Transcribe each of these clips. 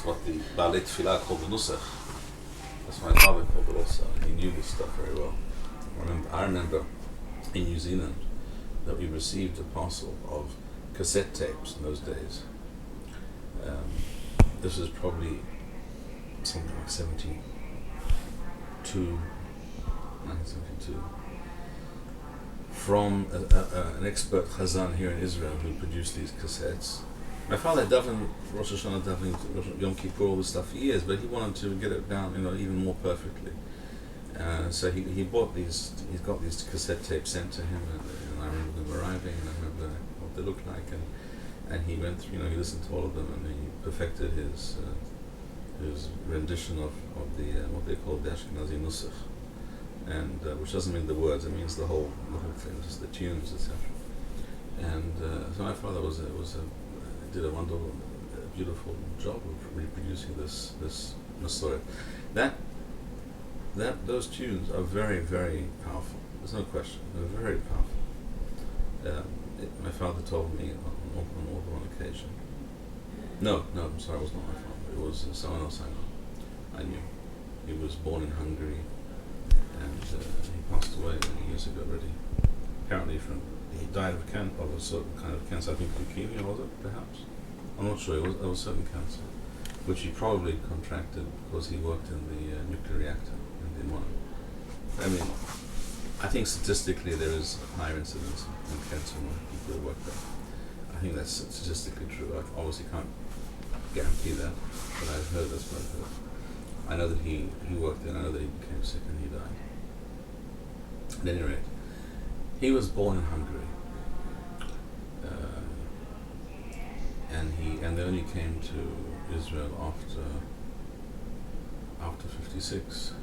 It's what the Baalei Tefillah called the Nusach. That's my father called it also. He knew this stuff very well. I remember in New Zealand that we received a parcel of cassette tapes in those days. This was probably something like 1972, from an expert chazan here in Israel who produced these cassettes. My father had davened Rosh Hashanah, davened Yom Kippur, all this stuff for years, but he wanted to get it down, even more perfectly. So he bought these. He's got these cassette tapes sent to him, and I remember them arriving, and I remember what they looked like, and he went through. He listened to all of them, and he perfected his rendition of the what they call the Ashkenazi Nusach, and which doesn't mean the words; it means the whole thing, just the tunes, etc. And so my father did a wonderful, beautiful job of reproducing this Masorah. Those tunes are very, very powerful. There's no question. They're very powerful. My father told me on more than one occasion. No, I'm sorry, it was not my father. It was someone else I knew. He was born in Hungary, and he passed away many years ago already. Apparently he died of a certain kind of cancer. I think leukemia, was it, perhaps? I'm not sure. It was certain cancer, which he probably contracted because he worked in the nuclear reactor in the Machon. I mean, I think statistically there is higher incidence in cancer among people who work there. I think that's statistically true. I obviously can't guarantee that, but I've heard that's what I've heard. I know that he worked there, and I know that he became sick and he died. At any rate, he was born in Hungary, and they only came to Israel after '56,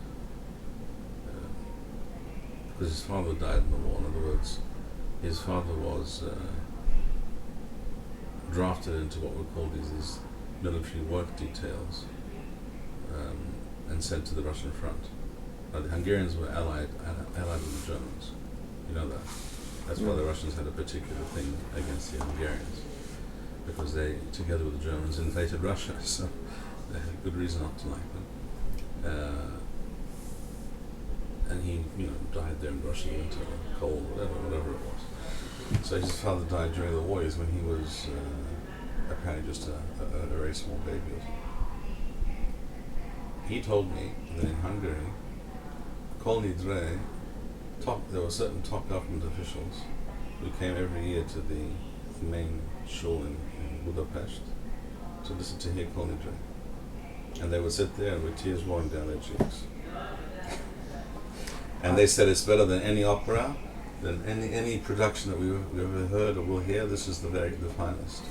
because his father died in the war. In other words, his father was drafted into what we call these military work details, and sent to the Russian front. The Hungarians were allied with the Germans. You know that. That's why the Russians had a particular thing against the Hungarians, because they, together with the Germans, invaded Russia. So they had a good reason not to like them. And he, died there in Russia, winter, cold, whatever it was. So his father died during the war, when he was apparently just a very small baby. He told me that in Hungary, Kol Nidrei, there were certain top government officials who came every year to the main shul in Budapest to listen to hear Kol Nidrei. And they would sit there with tears rolling down their cheeks. And they said it's better than any opera, than any production that we've ever heard or will hear. This is the finest.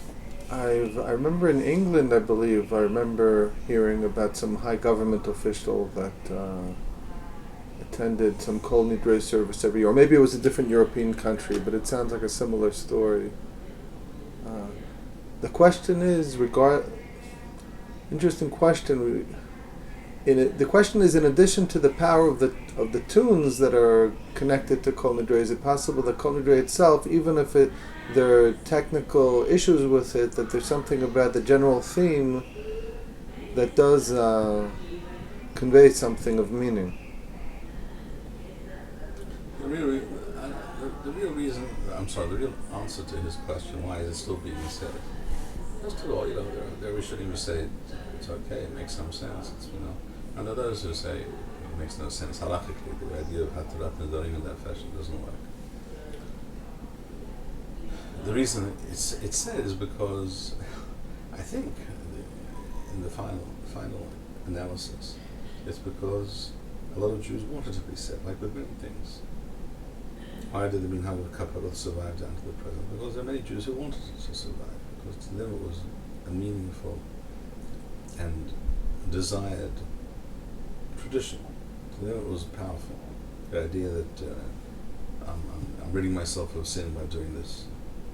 I remember in England, I remember hearing about some high government official that attended some Kol Nidrei service every year. Or maybe it was a different European country, but it sounds like a similar story. The question is, interesting question. The question is, in addition to the power of the tunes that are connected to Kol Nidrei, is it possible that Kol Nidrei itself, even if there are technical issues with it, that there's something about the general theme that does convey something of meaning? The real answer to his question, why is it still being said? First of all, there we shouldn't even say it's okay, it makes some sense. And there are those who say it makes no sense halakhically. The idea of Hatarat Nedarim in that fashion doesn't work. The reason it's said is because I think in the final analysis, it's because a lot of Jews wanted to be said, like with many things. Why did the Minhag of Kapparot survive down to the present? Because there are many Jews who wanted it to survive, because to them it was a meaningful and desired tradition. To them it was powerful. The idea that I'm ridding myself of sin by doing this,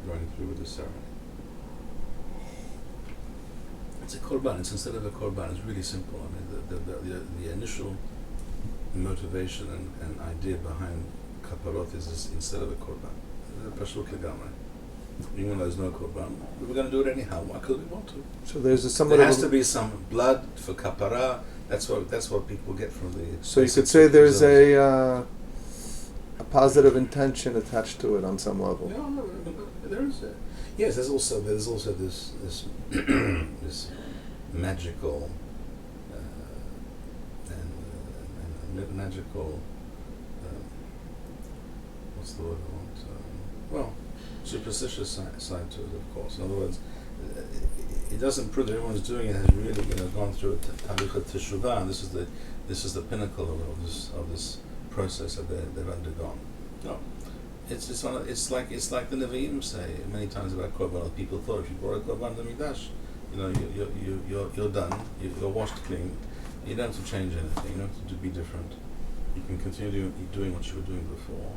going through with this ceremony. It's a korban. It's instead of a korban. It's really simple. I mean, the initial motivation and idea behind kapparot is instead of a korban. Pashut legamrei. even though there's no korban. We were going to do it anyhow. Why could we want to? So there's a somewhat There of has to be some blood for kapara. That's what people get from the. So you could say there's a positive intention attached to it on some level. No, there is. Yes, there's also this this magical and magical. What's the word I want? Well, superstitious side to it, of course. In other words, it doesn't prove that everyone's doing it has really gone through a talich of teshuvah, and this is the pinnacle of this process that they've undergone. No, it's like the Nevi'im say many times about korban. People thought if you brought a korban to Mikdash, you're done. You're washed clean. You don't have to change anything. You don't have to be different. You can continue doing what you were doing before,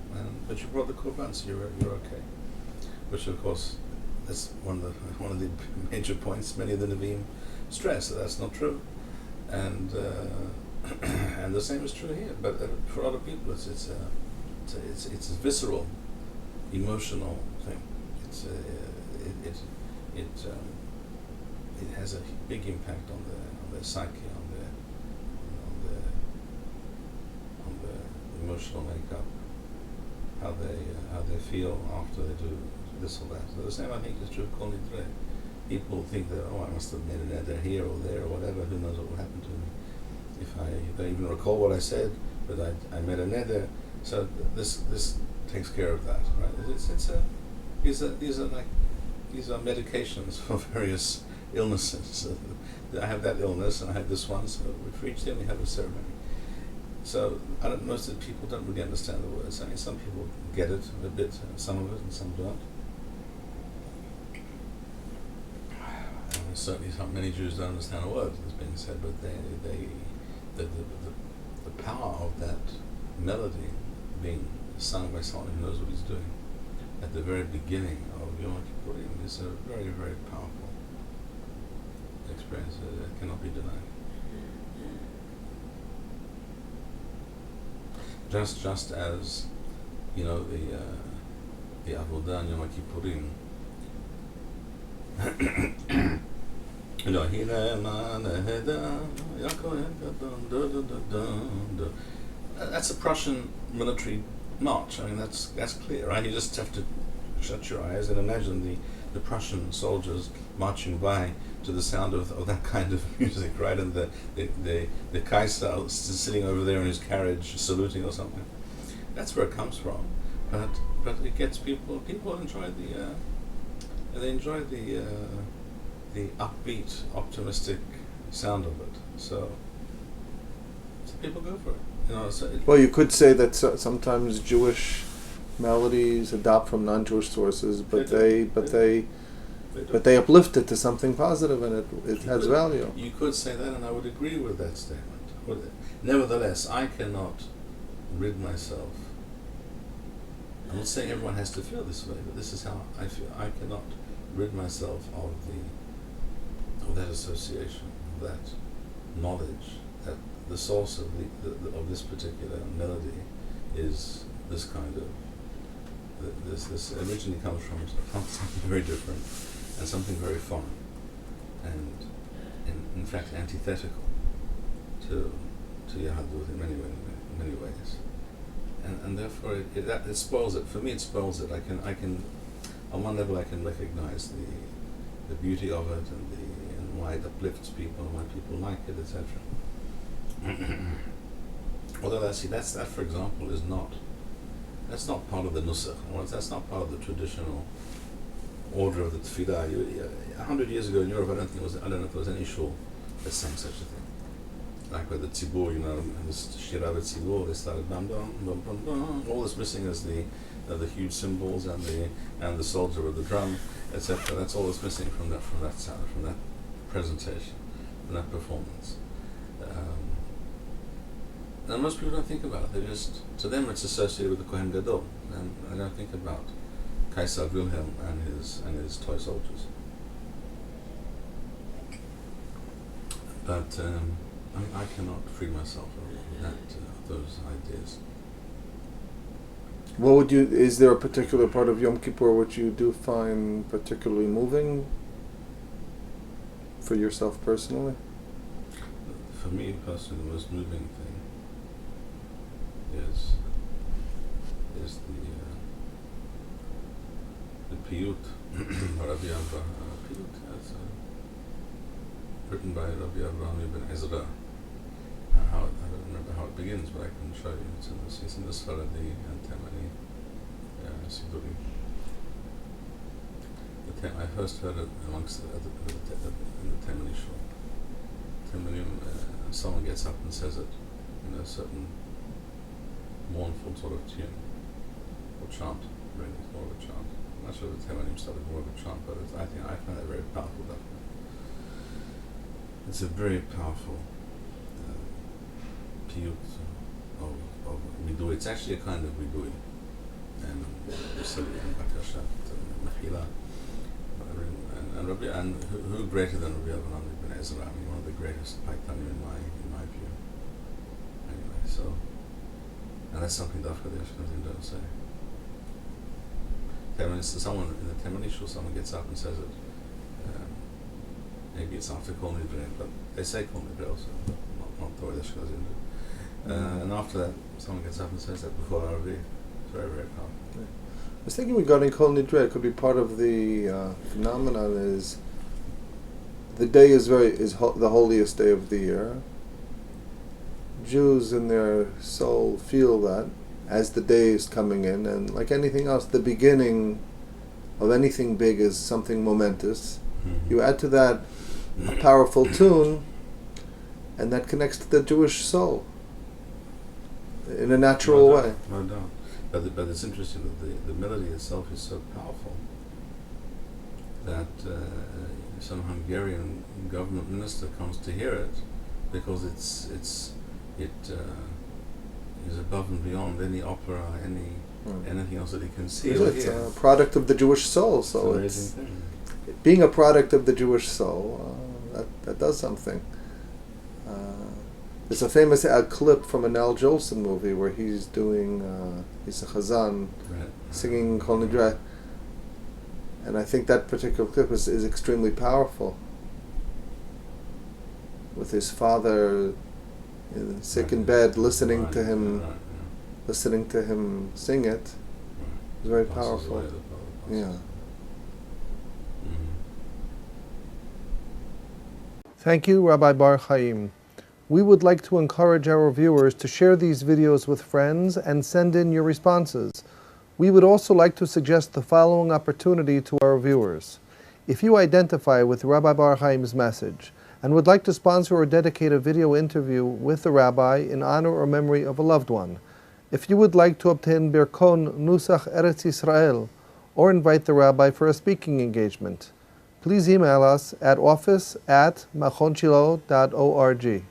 but you brought the korban, so you're okay. Which, of course, that's one of the major points. Many of the Nevi'im stress that that's not true, and and the same is true here. But for other people, it's a visceral, emotional thing. It has a big impact on their psyche, on the emotional makeup, how they feel after they do this or that. So the same, I think, is true of Kol Nidrei. People think that, I must have made an neder here or there or whatever. Who knows what will happen to me if I don't even recall what I said, but I made a neder. So this takes care of that, right? These are medications for various illnesses. I have that illness and I have this one, so for each day we have a ceremony. So most of the people don't really understand the words. I mean, some people get it a bit, some of it, and some don't. Certainly, many Jews don't understand a word that's being said, but the power of that melody being sung by someone who knows what he's doing at the very beginning of Yom Kippurim is a very, very powerful experience that cannot be denied. Just as the Avodah on Yom Kippurim. That's a Prussian military march. I mean, that's clear, right? You just have to shut your eyes and imagine the Prussian soldiers marching by to the sound of that kind of music, right? And the Kaiser sitting over there in his carriage saluting or something. That's where it comes from. But it gets people enjoy they enjoy the upbeat, optimistic sound of it. So people go for it. Well, you could say that sometimes Jewish melodies adopt from non-Jewish sources, but they uplift it to something positive, and it has value. You could say that, and I would agree with that statement. Nevertheless, I cannot rid myself. I'm not saying everyone has to feel this way, but this is how I feel. I cannot rid myself of that association, that knowledge, that the source of of this particular melody is this kind of this originally comes from something very different and something very foreign, and in fact antithetical to Yahadut in many ways, and therefore it spoils it. For me, it spoils it. I can on one level I can recognize the beauty of it and why it uplifts people and why people like it, etc. Although that for example that's not part of the nusach. That's not part of the traditional order of the tefillah. 100 years ago in Europe, I don't know if there was any shul that sang such a thing. Like with the tzibur, and the shira tzibur, they started bam bam bam bam bam. All that's missing is the huge cymbals and the soldier with the drum, etc. That's all that's missing from that sound, from that presentation, from that performance. And most people don't think about it. To them it's associated with the Kohen Gadol, and they don't think about Kaiser Wilhelm and his toy soldiers. But I cannot free myself of those ideas. What would you? Is there a particular part of Yom Kippur which you do find particularly moving for yourself personally? For me personally, the most moving thing is the piyut Rabbi piyut. That's written by Rabbi Avraham ibn Ezra. I don't remember how it begins, but I can show you. It's in the Sfaradi and Temani Sidurim. I first heard it amongst in the Temani Shul. Temani, someone gets up and says it in a certain mournful sort of tune or chant. Really, it's more of a chant. I'm not sure the Temanim started more of a chant, but I find that very powerful. It's a very powerful piyut of vidui. It's actually a kind of vidui, and bakashat, mechila, and Rabbi, and who greater than Rabbi Avraham ibn Ezra? I mean, one of the greatest paitanim in my view. Anyway, so, and that's something Dafka the Ashkenazim don't say. Someone in the Temani Shul, someone gets up and says it. Maybe it's after Kol Nidrei, but they say Kol Nidrei also, not the way the Ashkenazim do. And after that, someone gets up and says that before Rabbi. It's very, very powerful. Yeah. I was thinking regarding Kol Nidrei, it could be part of the phenomenon is the day is the holiest day of the year. Jews in their soul feel that as the day is coming in, and like anything else, the beginning of anything big is something momentous. Mm-hmm. You add to that a powerful tune, and that connects to the Jewish soul in a natural way. No doubt. But it's interesting that the melody itself is so powerful that some Hungarian government minister comes to hear it because it is above and beyond any opera, anything else that he can see. It's a product of the Jewish soul, so it's being a product of the Jewish soul. That does something. There's a famous clip from an Al Jolson movie where he's doing he's a chazan singing Kol Nidrei, and I think that particular clip is extremely powerful. With his father sick in bed, listening to him sing it. It's very powerful. Yeah. Thank you, Rabbi Bar-Hayim. We would like to encourage our viewers to share these videos with friends and send in your responses. We would also like to suggest the following opportunity to our viewers. If you identify with Rabbi Bar-Hayim's message and would like to sponsor or dedicate a video interview with the rabbi in honor or memory of a loved one, if you would like to obtain Birkon Nusach Eretz Yisrael or invite the rabbi for a speaking engagement, please email us at office@machonshilo.org.